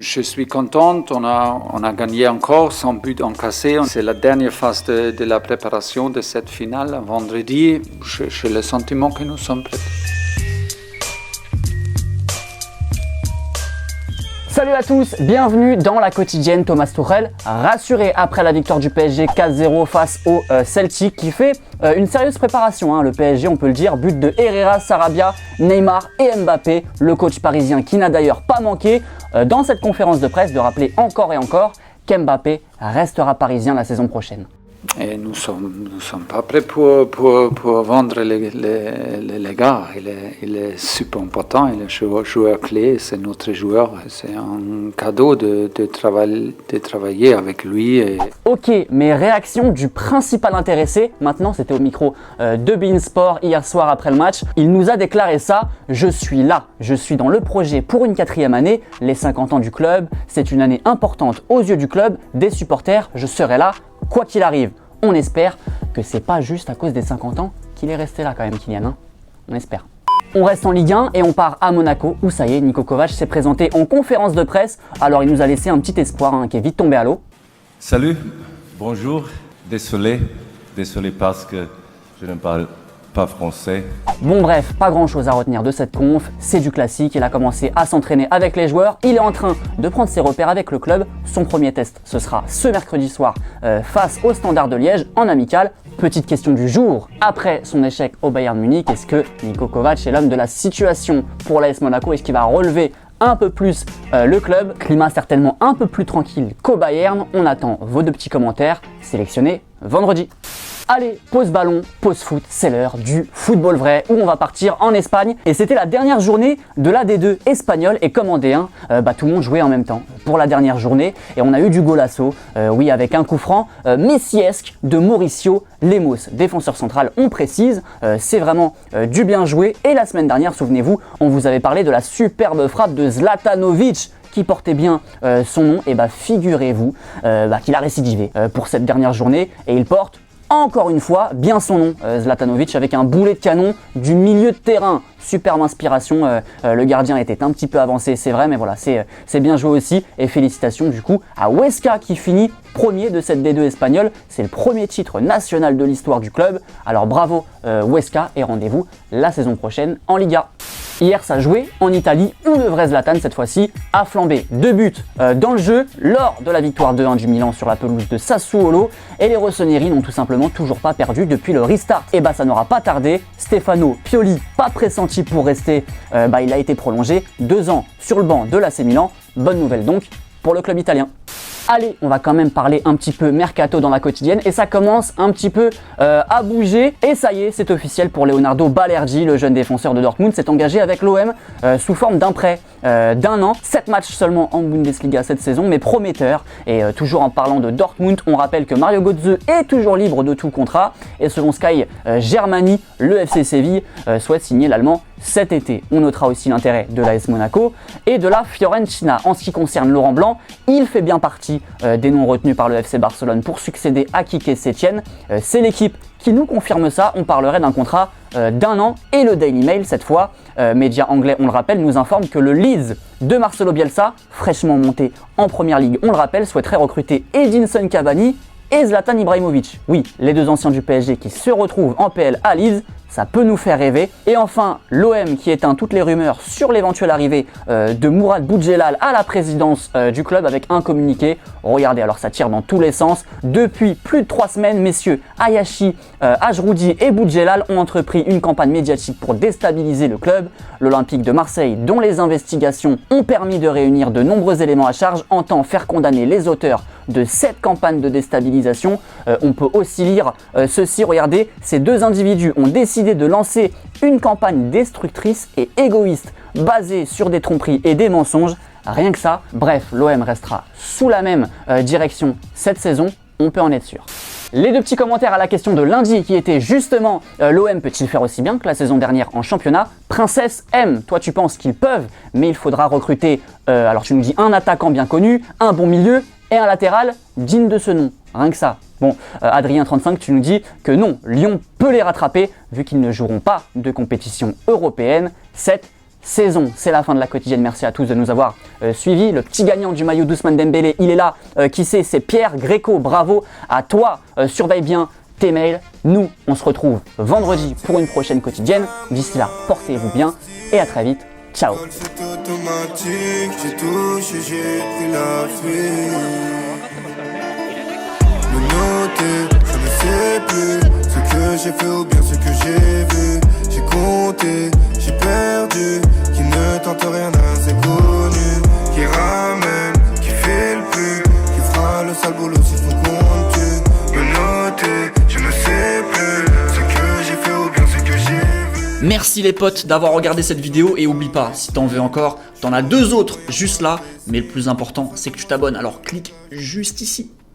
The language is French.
Je suis contente, on a gagné encore sans but encaissé. C'est la dernière phase de la préparation de cette finale. Vendredi, j'ai le sentiment que nous sommes prêts. Salut à tous, bienvenue dans la quotidienne. Thomas Tuchel, rassuré après la victoire du PSG 4-0 face au Celtic qui fait une sérieuse préparation. Le PSG, on peut le dire, but de Herrera, Sarabia, Neymar et Mbappé. Le coach parisien qui n'a d'ailleurs pas manqué dans cette conférence de presse de rappeler encore et encore qu'Mbappé restera parisien la saison prochaine. Et nous sommes pas prêts pour vendre les gars. Il est super important, il est un joueur clé, c'est notre joueur. C'est un cadeau de travailler avec lui. Ok, mais réaction du principal intéressé, maintenant c'était au micro de beIN Sport hier soir après le match. Il nous a déclaré ça: je suis là, je suis dans le projet pour une 4e année, les 50 ans du club, c'est une année importante aux yeux du club, des supporters, je serai là. Quoi qu'il arrive, on espère que c'est pas juste à cause des 50 ans qu'il est resté là quand même, Kylian. On espère. On reste en Ligue 1 et on part à Monaco où ça y est, Niko Kovac s'est présenté en conférence de presse. Alors il nous a laissé un petit espoir qui est vite tombé à l'eau. Salut, bonjour, désolé parce que je ne parle pas français. Bon bref, pas grand chose à retenir de cette conf, c'est du classique, il a commencé à s'entraîner avec les joueurs, il est en train de prendre ses repères avec le club, son premier test ce sera ce mercredi soir face au Standard de Liège en amical. Petite question du jour, après son échec au Bayern Munich, est-ce que Niko Kovac est l'homme de la situation pour l'AS Monaco? Est-ce qu'il va relever un peu plus le club? Climat certainement un peu plus tranquille qu'au Bayern, on attend vos 2 petits commentaires sélectionnés vendredi. Allez, pause ballon, pause foot, c'est l'heure du football vrai où on va partir en Espagne. Et c'était la dernière journée de la D2 espagnole et comme en D1, tout le monde jouait en même temps pour la dernière journée. Et on a eu du golasso, oui, avec un coup franc messiesque de Mauricio Lemos, défenseur central, on précise. C'est vraiment du bien joué. Et la semaine dernière, souvenez-vous, on vous avait parlé de la superbe frappe de Zlatanovic qui portait bien son nom. Et figurez-vous qu'il a récidivé pour cette dernière journée et il porte encore une fois bien son nom, Zlatanovic, avec un boulet de canon du milieu de terrain. Superbe inspiration, le gardien était un petit peu avancé, c'est vrai, mais voilà, c'est bien joué aussi. Et félicitations du coup à Huesca qui finit premier de cette D2 espagnole. C'est le premier titre national de l'histoire du club. Alors bravo Huesca et rendez-vous la saison prochaine en Liga. Hier, ça jouait en Italie où le vrai Zlatan, cette fois-ci, a flambé 2 buts dans le jeu lors de la victoire 2-1 du Milan sur la pelouse de Sassuolo. Et les rossoneri n'ont tout simplement toujours pas perdu depuis le restart. Et ça n'aura pas tardé. Stefano Pioli, pas pressenti pour rester, il a été prolongé 2 ans sur le banc de l'AC Milan. Bonne nouvelle donc pour le club italien. Allez, on va quand même parler un petit peu mercato dans la quotidienne et ça commence un petit peu à bouger. Et ça y est, c'est officiel pour Leonardo Balerdi, le jeune défenseur de Dortmund, s'est engagé avec l'OM sous forme d'un prêt d'1 an. 7 matchs seulement en Bundesliga cette saison, mais prometteur. Et toujours en parlant de Dortmund, on rappelle que Mario Götze est toujours libre de tout contrat. Et selon Sky Germany, le FC Séville souhaite signer l'Allemand cet été. On notera aussi l'intérêt de l'AS Monaco et de la Fiorentina. En ce qui concerne Laurent Blanc, il fait bien partie des noms retenus par le FC Barcelone pour succéder à Quique Setien. C'est l'équipe qui nous confirme ça. On parlerait d'un contrat d'1 an et le Daily Mail, cette fois, média anglais, on le rappelle, nous informe que le Leeds de Marcelo Bielsa, fraîchement monté en première ligue, on le rappelle, souhaiterait recruter Edinson Cavani et Zlatan Ibrahimovic. Oui, les 2 anciens du PSG qui se retrouvent en PL à Leeds. Ça peut nous faire rêver. Et enfin, l'OM qui éteint toutes les rumeurs sur l'éventuelle arrivée de Mourad Boudjelal à la présidence du club avec un communiqué. Regardez, alors ça tire dans tous les sens. Depuis plus de 3 semaines, messieurs Ayashi, Ajroudi et Boudjelal ont entrepris une campagne médiatique pour déstabiliser le club. L'Olympique de Marseille, dont les investigations ont permis de réunir de nombreux éléments à charge, entend faire condamner les auteurs de cette campagne de déstabilisation. On peut aussi lire ceci, regardez, ces 2 individus ont décidé de lancer une campagne destructrice et égoïste basée sur des tromperies et des mensonges. Rien que ça. Bref, l'OM restera sous la même direction cette saison, on peut en être sûr. Les 2 petits commentaires à la question de lundi qui était justement l'OM peut-il faire aussi bien que la saison dernière en championnat? Princesse M, toi tu penses qu'ils peuvent, mais il faudra recruter, alors tu nous dis un attaquant bien connu, un bon milieu et un latéral digne de ce nom. Rien que ça. Bon, Adrien35, tu nous dis que non, Lyon peut les rattraper vu qu'ils ne joueront pas de compétition européenne cette saison. C'est la fin de la quotidienne. Merci à tous de nous avoir suivis. Le petit gagnant du maillot d'Ousmane Dembélé, il est là. Qui c'est Pierre Gréco. Bravo à toi. Surveille bien tes mails. Nous, on se retrouve vendredi pour une prochaine quotidienne. D'ici là, portez-vous bien et à très vite. Ciao. C'est automatique, j'ai touché, j'ai pris la fuite. Me noter, je ne sais plus ce que j'ai fait ou bien ce que j'ai vu. J'ai compté, j'ai perdu, qui ne tente rien à ses connus, qui ramène, qui fait le plus, qui fera le sale boulot s'il faut qu'on tue. Me noter, je ne sais plus ce que j'ai fait ou bien ce que j'ai vu. Merci les potes d'avoir regardé cette vidéo et oublie pas, si t'en veux encore, t'en as 2 autres juste là, mais le plus important c'est que tu t'abonnes, alors clique juste ici.